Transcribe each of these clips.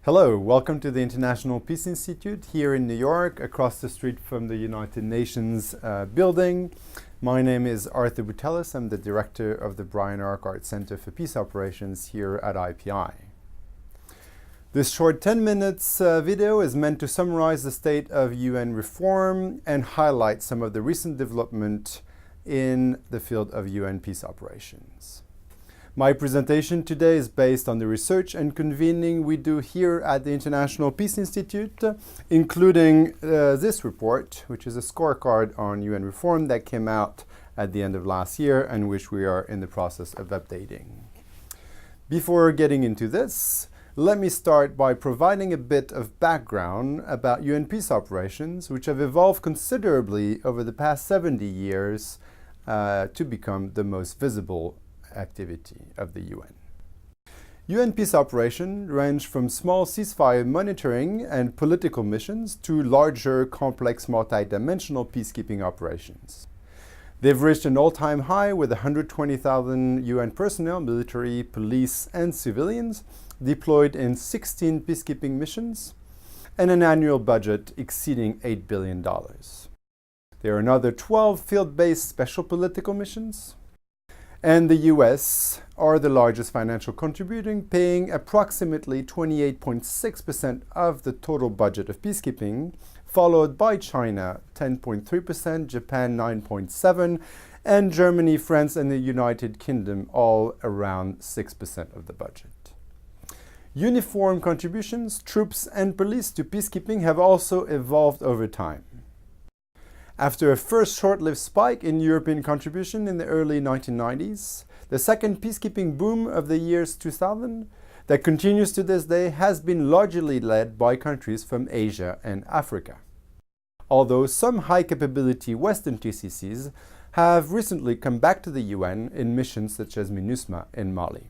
Hello, welcome to the International Peace Institute here in New York, across the street from the United Nations building. My name is Arthur Boutellis. I'm the director of the Brian Urquhart Center for Peace Operations here at IPI. This short 10 minutes video is meant to summarize the state of UN reform and highlight some of the recent development in the field of UN peace operations. My presentation today is based on the research and convening we do here at the International Peace Institute, including this report, which is a scorecard on UN reform that came out at the end of last year and which we are in the process of updating. Before getting into this, let me start by providing a bit of background about UN peace operations, which have evolved considerably over the past 70 years to become the most visible activity of the UN. UN peace operations range from small ceasefire monitoring and political missions to larger, complex, multi-dimensional peacekeeping operations. They've reached an all-time high with 120,000 UN personnel, military, police, and civilians deployed in 16 peacekeeping missions and an annual budget exceeding $8 billion. There are another 12 field-based special political missions, and the US are the largest financial contributing, paying approximately 28.6% of the total budget of peacekeeping, followed by China 10.3%, Japan 9.7%, and Germany, France, and the United Kingdom all around 6% of the budget. Uniform contributions, troops, and police to peacekeeping have also evolved over time. After a first short-lived spike in European contribution in the early 1990s, the second peacekeeping boom of the years 2000 that continues to this day has been largely led by countries from Asia and Africa. Although some high-capability Western TCCs have recently come back to the UN in missions such as MINUSMA in Mali.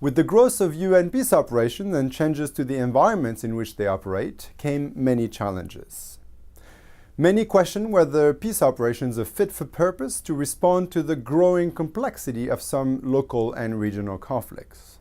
With the growth of UN peace operations and changes to the environments in which they operate came many challenges. Many question whether peace operations are fit for purpose to respond to the growing complexity of some local and regional conflicts.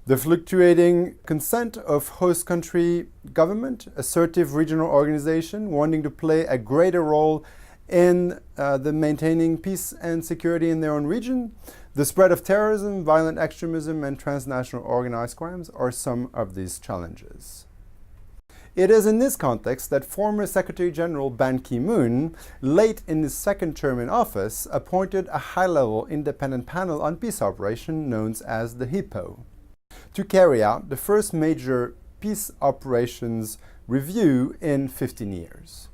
The fluctuating consent of host country government, assertive regional organization wanting to play a greater role in the maintaining peace and security in their own region, the spread of terrorism, violent extremism, and transnational organized crimes are some of these challenges. It is in this context that former Secretary General Ban Ki-moon, late in his second term in office, appointed a high-level independent panel on peace operation known as the HIPO, to carry out the first major peace operations review in 15 years,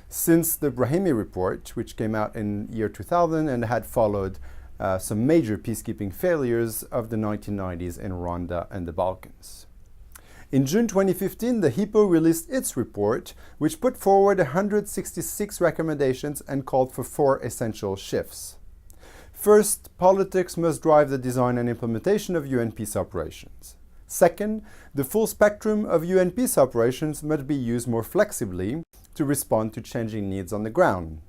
since the Brahimi report, which came out in year 2000 and had followed some major peacekeeping failures of the 1990s in Rwanda and the Balkans. In June 2015, the HIPO released its report, which put forward 166 recommendations and called for 4 essential shifts. First, politics must drive the design and implementation of UN peace operations. Second, the full spectrum of UN peace operations must be used more flexibly to respond to changing needs on the ground.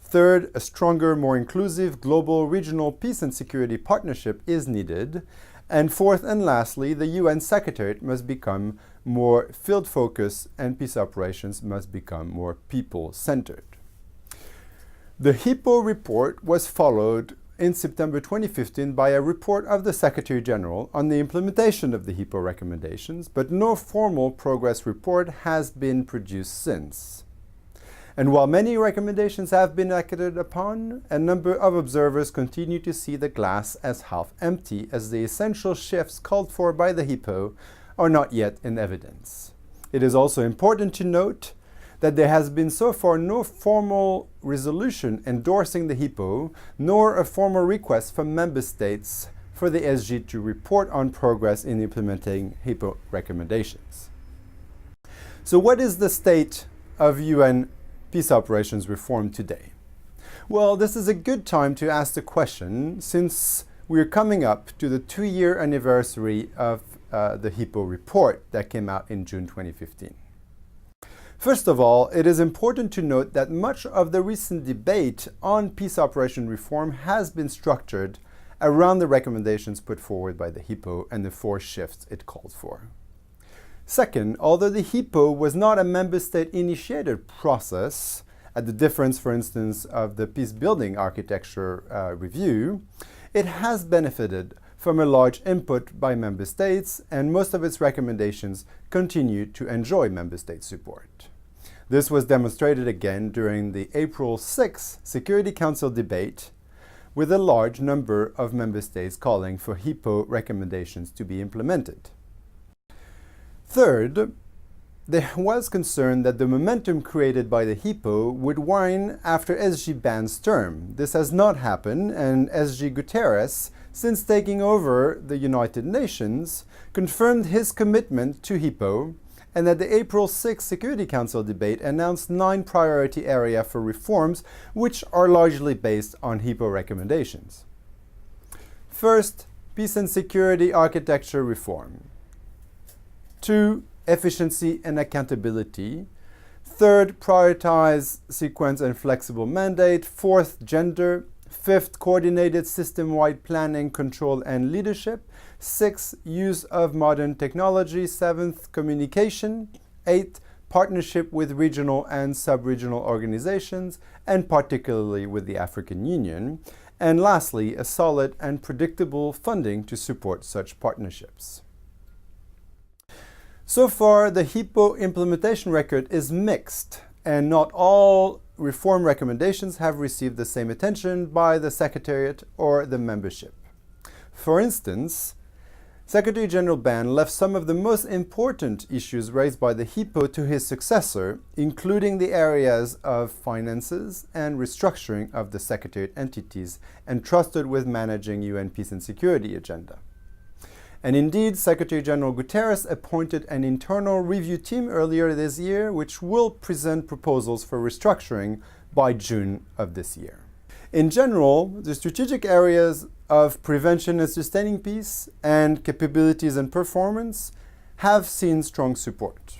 Third, a stronger, more inclusive global regional peace and security partnership is needed. And fourth and lastly, the UN Secretariat must become more field-focused and peace operations must become more people-centered. The HIPO report was followed in September 2015 by a report of the Secretary General on the implementation of the HIPO recommendations, but no formal progress report has been produced since. And while many recommendations have been acted upon, a number of observers continue to see the glass as half empty, as the essential shifts called for by the HIPO are not yet in evidence. It is also important to note that there has been so far no formal resolution endorsing the HIPO, nor a formal request from member states for the SG to report on progress in implementing HIPO recommendations. So what is the state of UN peace operations reform today? Well, this is a good time to ask the question, since we are coming up to the 2-year anniversary of the HIPO report that came out in June 2015. First of all, it is important to note that much of the recent debate on peace operation reform has been structured around the recommendations put forward by the HIPPO and the 4 shifts it called for. Second, although the HIPPO was not a member state-initiated process, at the difference, for instance, of the peace building architecture review, it has benefited from a large input by member states, and most of its recommendations continue to enjoy member state support. This was demonstrated again during the April 6 Security Council debate, with a large number of member states calling for HIPPO recommendations to be implemented. Third, there was concern that the momentum created by the HIPPO would wane after SG Ban's term. This has not happened, and SG Guterres, since taking over the United Nations, confirmed his commitment to HIPPO, and at the April 6 Security Council debate announced 9 priority areas for reforms, which are largely based on HIPPO recommendations. First, peace and security architecture reform. 2, efficiency and accountability. 3rd, prioritize sequence and flexible mandate. 4th, gender. 5th, coordinated system-wide planning, control and leadership. 6th, use of modern technology. 7th, communication. 8th, partnership with regional and sub-regional organizations, and particularly with the African Union. And lastly, a solid and predictable funding to support such partnerships. So far, the HIPPO implementation record is mixed, and not all reform recommendations have received the same attention by the Secretariat or the membership. For instance, Secretary General Ban left some of the most important issues raised by the HIPPO to his successor, including the areas of finances and restructuring of the Secretariat entities entrusted with managing UN peace and security agenda. And indeed, Secretary General Guterres appointed an internal review team earlier this year, which will present proposals for restructuring by June of this year. In general, the strategic areas of prevention and sustaining peace and capabilities and performance have seen strong support.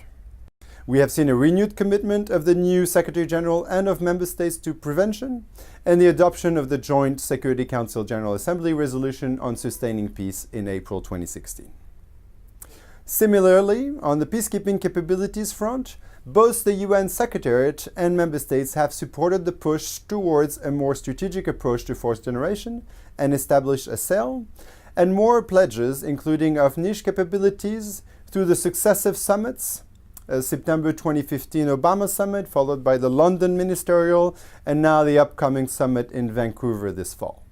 We have seen a renewed commitment of the new Secretary General and of member states to prevention, and the adoption of the Joint Security Council General Assembly resolution on sustaining peace in April 2016. Similarly, on the peacekeeping capabilities front, both the UN Secretariat and member states have supported the push towards a more strategic approach to force generation and established a cell, and more pledges, including of niche capabilities, through the successive summits, September 2015 Obama Summit, followed by the London Ministerial, and now the upcoming summit in Vancouver this fall.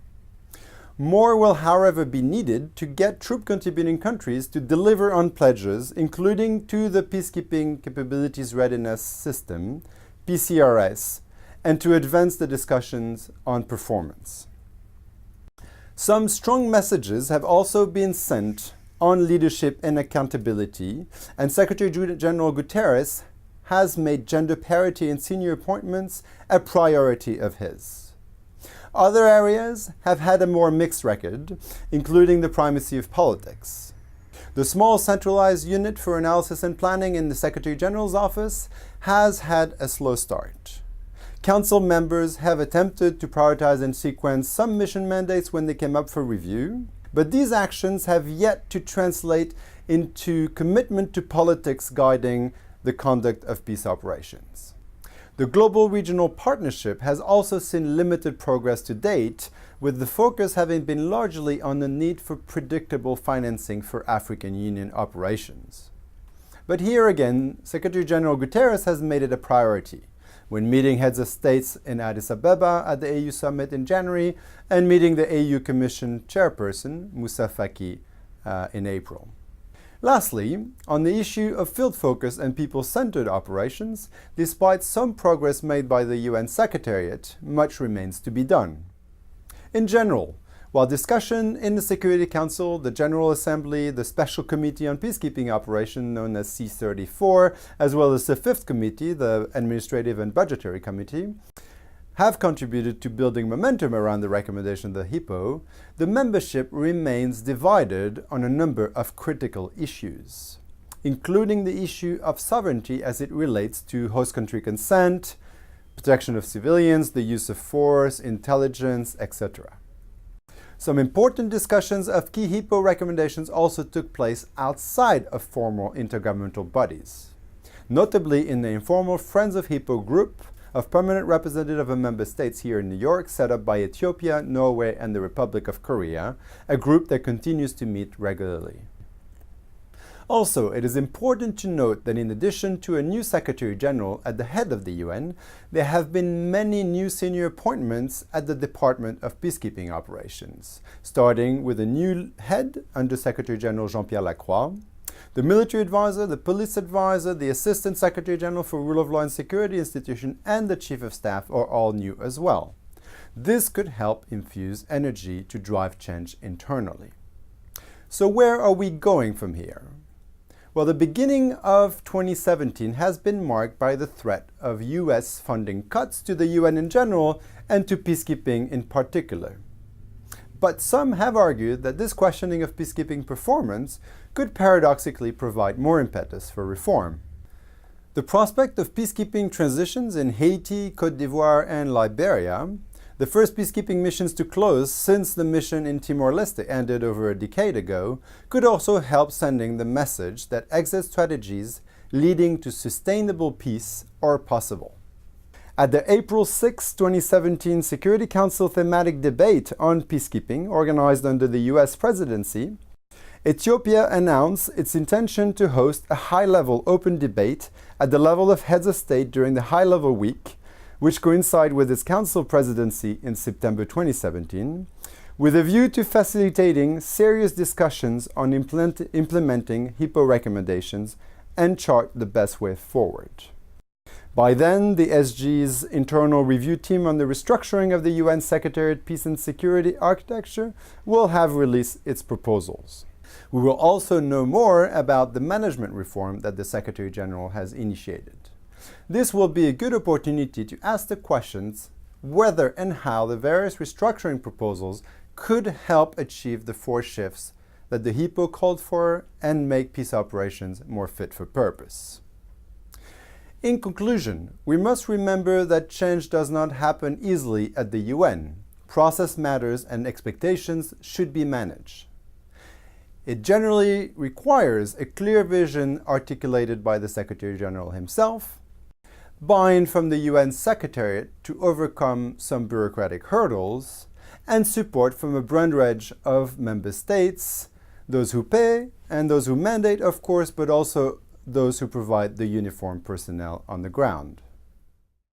More will, however, be needed to get troop-contributing countries to deliver on pledges, including to the Peacekeeping Capabilities Readiness System, PCRS, and to advance the discussions on performance. Some strong messages have also been sent on leadership and accountability, and Secretary General Guterres has made gender parity in senior appointments a priority of his. Other areas have had a more mixed record, including the primacy of politics. The small centralized unit for analysis and planning in the Secretary General's office has had a slow start. Council members have attempted to prioritize and sequence some mission mandates when they came up for review, but these actions have yet to translate into commitment to politics guiding the conduct of peace operations. The Global Regional Partnership has also seen limited progress to date, with the focus having been largely on the need for predictable financing for African Union operations. But here again, Secretary General Guterres has made it a priority, when meeting heads of states in Addis Ababa at the AU Summit in January and meeting the AU Commission chairperson, Moussa Faki, in April. Lastly, on the issue of field focus and people-centered operations, despite some progress made by the UN Secretariat, much remains to be done. In general, while discussion in the Security Council, the General Assembly, the Special Committee on Peacekeeping Operation known as C34, as well as the Fifth Committee, the Administrative and Budgetary Committee, have contributed to building momentum around the recommendation of the HIPPO, the membership remains divided on a number of critical issues, including the issue of sovereignty as it relates to host country consent, protection of civilians, the use of force, intelligence, etc. Some important discussions of key HIPPO recommendations also took place outside of formal intergovernmental bodies, notably in the informal Friends of HIPPO group of permanent representatives of member states here in New York, set up by Ethiopia, Norway, and the Republic of Korea, a group that continues to meet regularly. Also, it is important to note that in addition to a new Secretary General at the head of the UN, there have been many new senior appointments at the Department of Peacekeeping Operations, starting with a new head under Secretary General Jean-Pierre Lacroix. The military advisor, the police advisor, the Assistant Secretary General for Rule of Law and Security Institution, and the Chief of Staff are all new as well. This could help infuse energy to drive change internally. So where are we going from here? Well, the beginning of 2017 has been marked by the threat of US funding cuts to the UN in general and to peacekeeping in particular. But some have argued that this questioning of peacekeeping performance could paradoxically provide more impetus for reform. The prospect of peacekeeping transitions in Haiti, Côte d'Ivoire, and Liberia, the first peacekeeping missions to close since the mission in Timor-Leste ended over a decade ago, could also help sending the message that exit strategies leading to sustainable peace are possible. At the April 6, 2017 Security Council thematic debate on peacekeeping, organized under the US presidency, Ethiopia announced its intention to host a high-level open debate at the level of heads of state during the high-level week, which coincide with its council presidency in September 2017, with a view to facilitating serious discussions on implementing HIPPO recommendations and chart the best way forward. By then, the SG's internal review team on the restructuring of the UN Secretariat Peace and Security Architecture will have released its proposals. We will also know more about the management reform that the Secretary General has initiated. This will be a good opportunity to ask the questions whether and how the various restructuring proposals could help achieve the 4 shifts that the HIPPO called for and make peace operations more fit for purpose. In conclusion, we must remember that change does not happen easily at the UN. Process matters and expectations should be managed. It generally requires a clear vision articulated by the Secretary General himself, buy-in from the UN Secretariat to overcome some bureaucratic hurdles, and support from a broad range of member states, those who pay and those who mandate, of course, but also those who provide the uniformed personnel on the ground.